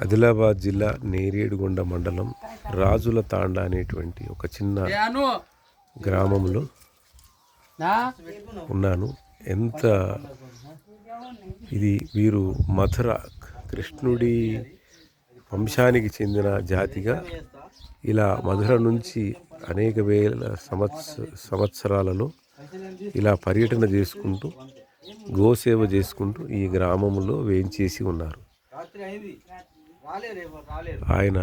ఆదిలాబాద్ జిల్లా నేరేడుగొండ మండలం రాజుల తాండా అనేటువంటి ఒక చిన్న గ్రామంలో ఉన్నాను. ఎంత ఇది వీరు మధుర కృష్ణుడి వంశానికి చెందిన జాతిగా ఇలా మధుర నుంచి అనేక వేల సంవత్సరాలలో ఇలా పర్యటన చేసుకుంటూ గోసేవ చేసుకుంటూ ఈ గ్రామంలో వేంచేసి ఉన్నారు. ఆయన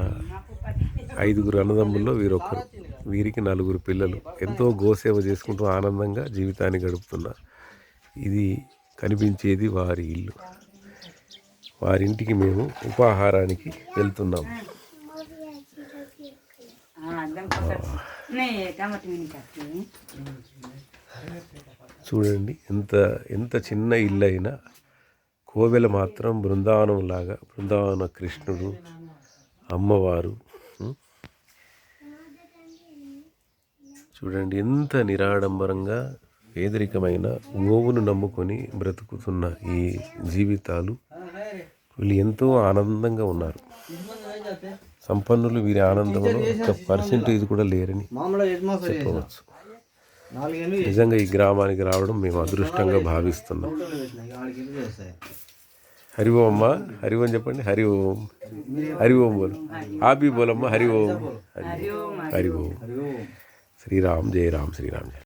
5 అన్నదమ్ముల్లో వీరొకరు. వీరికి 4 పిల్లలు. ఎంతో గోసేవ చేసుకుంటూ ఆనందంగా జీవితాన్ని గడుపుతున్నారు. ఇది కనిపించేది వారి ఇల్లు. వారింటికి మేము ఉపాహారానికి వెళ్తున్నాం. చూడండి, ఎంత చిన్న ఇల్లు అయినా కోవెల మాత్రం బృందావన కృష్ణుడు, అమ్మవారు. చూడండి, ఎంత నిరాడంబరంగా పేదరికమైన గోవును నమ్ముకొని బ్రతుకుతున్న ఈ జీవితాలు. వీళ్ళు ఎంతో ఆనందంగా ఉన్నారు. సంపన్నులు వీరి ఆనందంలో 1% కూడా లేరని చెప్పవచ్చు. నిజంగా ఈ గ్రామానికి రావడం మేము అదృష్టంగా భావిస్తున్నాం. హరి ఓం అమ్మ, హరి ఓం చెప్పండి. హరి ఓం, హరి ఓం బోలు. ఆపి బోలమ్మ. హరి ఓం, హరి ఓం. శ్రీరామ్ జయ రామ్, శ్రీరామ్ జయ.